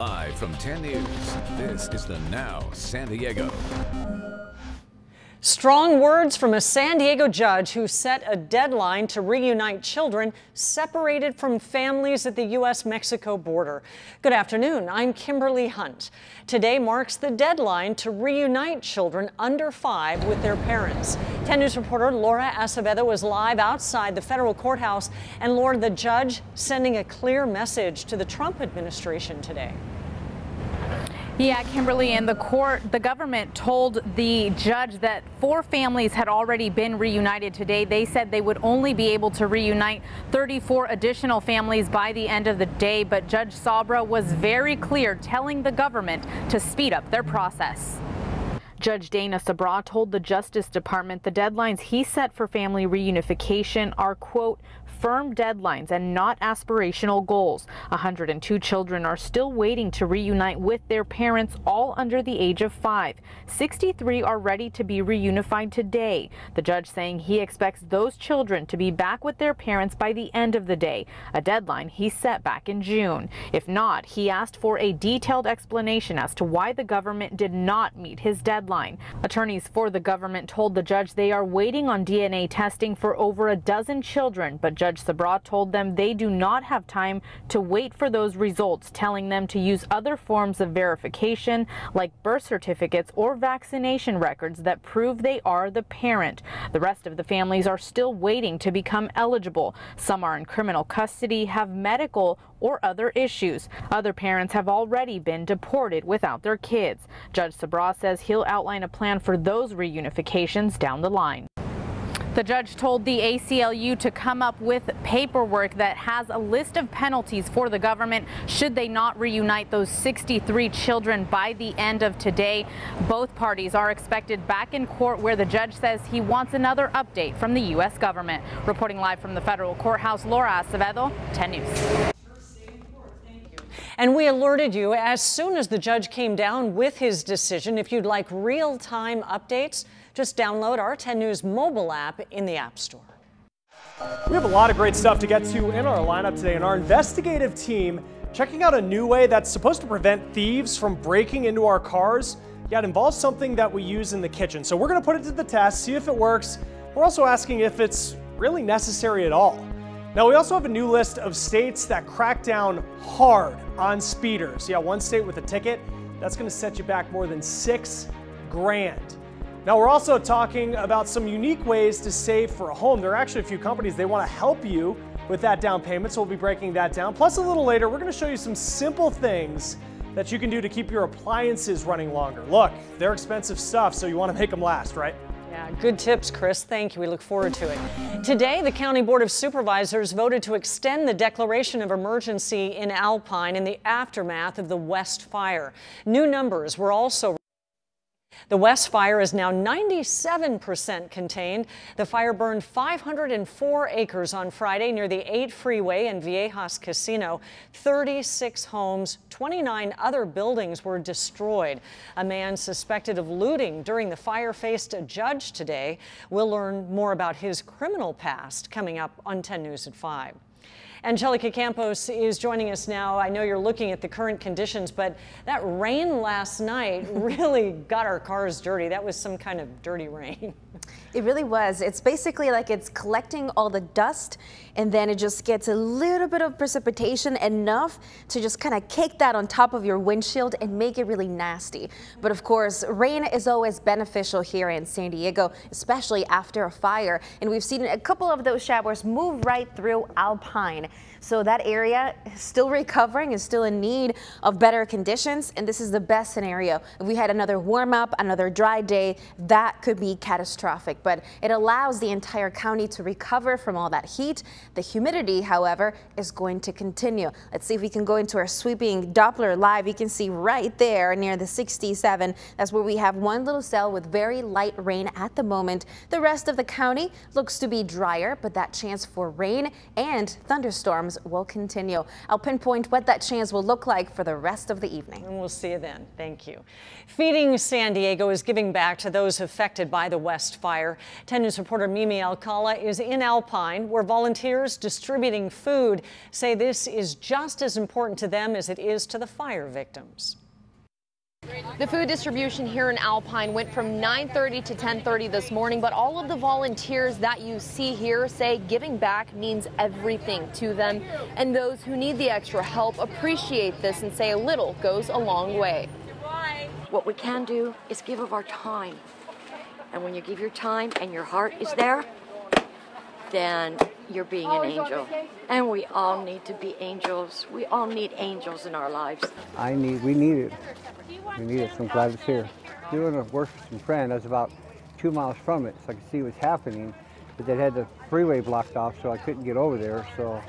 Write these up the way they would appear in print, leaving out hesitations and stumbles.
Live from 10 News, this is the Now San Diego. Strong words from a San Diego judge who set a deadline to reunite children separated from families at the U.S.-Mexico border. Good afternoon, I'm Kimberly Hunt. Today marks the deadline to reunite children under 5 with their parents. 10 News reporter Laura Acevedo was live outside the federal courthouse. And Laura, the judge sending a clear message to the Trump administration today. Yeah, Kimberly, in the court, the government told the judge that 4 families had already been reunited today. They said they would only be able to reunite 34 additional families by the end of the day. But Judge Sabra was very clear, telling the government to speed up their process. Judge Dana Sabra told the Justice Department the deadlines he set for family reunification are, quote, firm deadlines and not aspirational goals. 102 children are still waiting to reunite with their parents, all under the age of 5. 63 are ready to be reunified today. The judge saying he expects those children to be back with their parents by the end of the day, a deadline he set back in June. If not, he asked for a detailed explanation as to why the government did not meet his deadline. Attorneys for the government told the judge they are waiting on DNA testing for over a dozen children, but Judge Sabra told them they do not have time to wait for those results, telling them to use other forms of verification like birth certificates or vaccination records that prove they are the parent. The rest of the families are still waiting to become eligible. Some are in criminal custody, have medical or other issues. Other parents have already been deported without their kids. Judge Sabra says he'll outline a plan for those reunifications down the line. The judge told the ACLU to come up with paperwork that has a list of penalties for the government should they not reunite those 63 children by the end of today. Both parties are expected back in court, where the judge says he wants another update from the U.S. government. Reporting live from the federal courthouse, Laura Acevedo, 10 News. And we alerted you as soon as the judge came down with his decision. If you'd like real-time updates, just download our 10 News mobile app in the App Store. We have a lot of great stuff to get to in our lineup today, and our investigative team checking out a new way that's supposed to prevent thieves from breaking into our cars. Yeah, it involves something that we use in the kitchen. So we're going to put it to the test, see if it works. We're also asking if it's really necessary at all. Now, we also have a new list of states that crack down hard on speeders. Yeah, one state with a ticket, that's going to set you back more than $6 grand. Now, we're also talking about some unique ways to save for a home. There are actually a few companies, they want to help you with that down payment, so we'll be breaking that down. Plus, a little later, we're going to show you some simple things that you can do to keep your appliances running longer. Look, they're expensive stuff, so you want to make them last, right? Yeah, good tips, Chris. Thank you. We look forward to it. Today, the County Board of Supervisors voted to extend the declaration of emergency in Alpine in the aftermath of the West Fire. New numbers were also. The West Fire is now 97% contained. The fire burned 504 acres on Friday near the 8 freeway and Viejas Casino. 36 homes, 29 other buildings were destroyed. A man suspected of looting during the fire faced a judge today. We'll learn more about his criminal past coming up on 10 News at 5. Angelica Campos is joining us now. I know you're looking at the current conditions, but that rain last night really got our cars dirty. That was some kind of dirty rain. It really was. It's basically like it's collecting all the dust, and then it just gets a little bit of precipitation, enough to just kind of cake that on top of your windshield and make it really nasty. But of course, rain is always beneficial here in San Diego, especially after a fire. And we've seen a couple of those showers move right through Alpine. So that area is still recovering, is still in need of better conditions, and this is the best scenario. If we had another warm up, another dry day, that could be catastrophic, but it allows the entire county to recover from all that heat. The humidity, however, is going to continue. Let's see if we can go into our sweeping Doppler live. You can see right there near the 67. That's where we have one little cell with very light rain at the moment. The rest of the county looks to be drier, but that chance for rain and thunderstorms thunderstorms will continue. I'll pinpoint what that chance will look like for the rest of the evening. And we'll see you then. Thank you. Feeding San Diego is giving back to those affected by the West Fire. 10 News reporter Mimi Alcala is in Alpine, where volunteers distributing food say this is just as important to them as it is to the fire victims. The food distribution here in Alpine went from 9:30 to 10:30 this morning, but all of the volunteers that you see here say giving back means everything to them, and those who need the extra help appreciate this and say a little goes a long way. What we can do is give of our time, and when you give your time and your heart is there, then you're being an angel. And we all need to be angels. We all need angels in our lives. We need it. We need it, so I'm glad it's here. Doing a work with some friend, I was about 2 miles from it, so I could see what's happening, but they had the freeway blocked off, so I couldn't get over there, so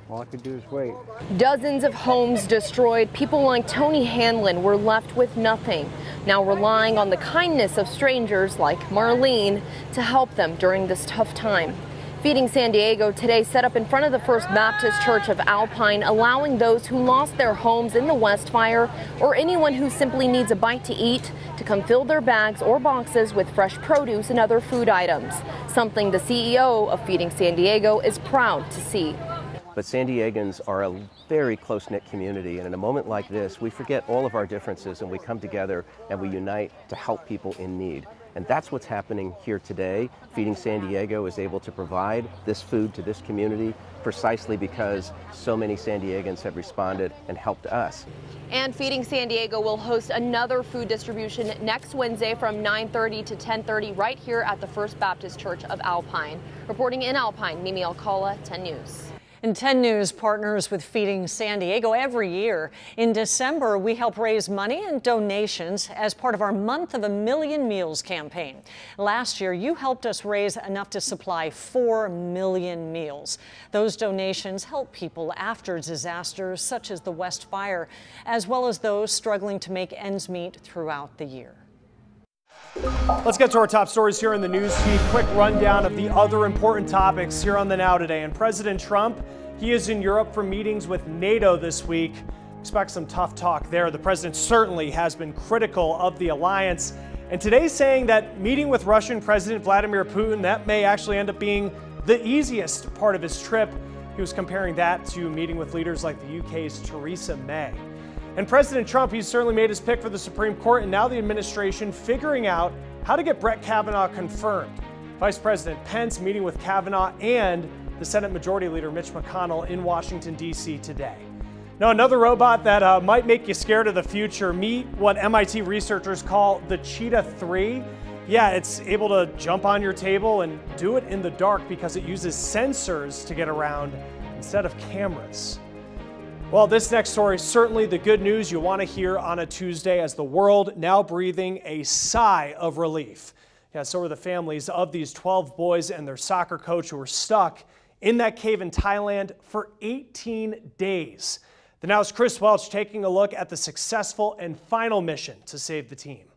all I could do is wait. Dozens of homes destroyed. People like Tony Hanlon were left with nothing, now relying on the kindness of strangers like Marlene to help them during this tough time. Feeding San Diego today set up in front of the First Baptist Church of Alpine, allowing those who lost their homes in the West Fire or anyone who simply needs a bite to eat to come fill their bags or boxes with fresh produce and other food items, something the CEO of Feeding San Diego is proud to see. But San Diegans are a very close-knit community, and in a moment like this, we forget all of our differences and we come together and we unite to help people in need. And that's what's happening here today. Feeding San Diego is able to provide this food to this community precisely because so many San Diegans have responded and helped us. And Feeding San Diego will host another food distribution next Wednesday from 9:30 to 10:30 right here at the First Baptist Church of Alpine. Reporting in Alpine, Mimi Alcala, 10 News. And 10 News partners with Feeding San Diego every year. In December, we help raise money and donations as part of our Month of a Million Meals campaign. Last year, you helped us raise enough to supply 4 million meals. Those donations help people after disasters such as the West Fire, as well as those struggling to make ends meet throughout the year. Let's get to our top stories here in the news feed. Quick rundown of the other important topics here on the Now Today. And President Trump, he is in Europe for meetings with NATO this week. Expect some tough talk there. The president certainly has been critical of the alliance. And today's saying that meeting with Russian President Vladimir Putin, that may actually end up being the easiest part of his trip. He was comparing that to meeting with leaders like the UK's Theresa May. And President Trump, he's certainly made his pick for the Supreme Court, and now the administration figuring out how to get Brett Kavanaugh confirmed. Vice President Pence meeting with Kavanaugh and the Senate Majority Leader Mitch McConnell in Washington, D.C. today. Now, another robot that might make you scared of the future. Meet what MIT researchers call the Cheetah 3. Yeah, it's able to jump on your table and do it in the dark because it uses sensors to get around instead of cameras. Well, this next story is certainly the good news you want to hear on a Tuesday, as the world now breathing a sigh of relief. Yeah, so are the families of these 12 boys and their soccer coach who were stuck in that cave in Thailand for 18 days. The Now's Chris Welch taking a look at the successful and final mission to save the team.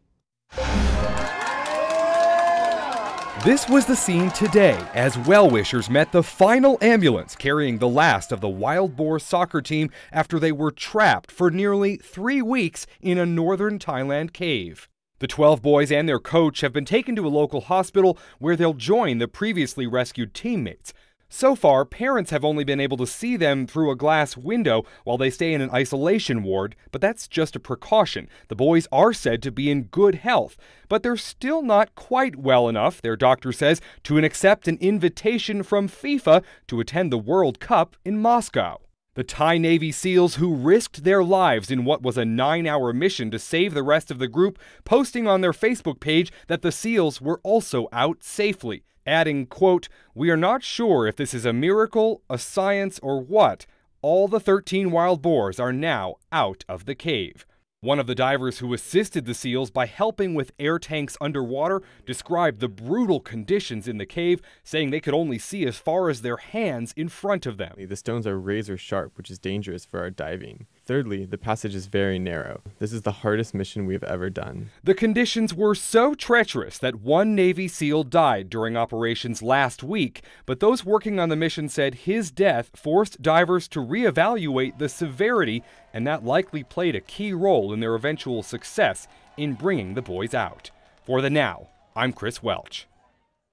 This was the scene today as well-wishers met the final ambulance carrying the last of the Wild Boar soccer team after they were trapped for nearly 3 weeks in a northern Thailand cave. The 12 boys and their coach have been taken to a local hospital where they'll join the previously rescued teammates. So far, parents have only been able to see them through a glass window while they stay in an isolation ward, but that's just a precaution. The boys are said to be in good health, but they're still not quite well enough, their doctor says, to accept an invitation from FIFA to attend the World Cup in Moscow. The Thai Navy SEALs, who risked their lives in what was a 9-hour mission to save the rest of the group, posting on their Facebook page that the SEALs were also out safely, adding, quote, "We are not sure if this is a miracle, a science, or what. All the 13 wild boars are now out of the cave." One of the divers who assisted the SEALs by helping with air tanks underwater described the brutal conditions in the cave, saying they could only see as far as their hands in front of them. The stones are razor sharp, which is dangerous for our diving. Thirdly, the passage is very narrow. This is the hardest mission we've ever done. The conditions were so treacherous that one Navy SEAL died during operations last week, but those working on the mission said his death forced divers to reevaluate the severity, and that likely played a key role in their eventual success in bringing the boys out. For The Now, I'm Chris Welch.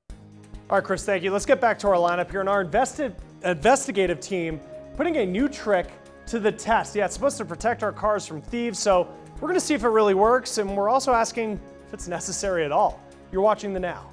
All right, Chris, thank you. Let's get back to our lineup here. And our investigative team putting a new trick to the test. Yeah, it's supposed to protect our cars from thieves, so we're going to see if it really works, and we're also asking if it's necessary at all. You're watching The Now.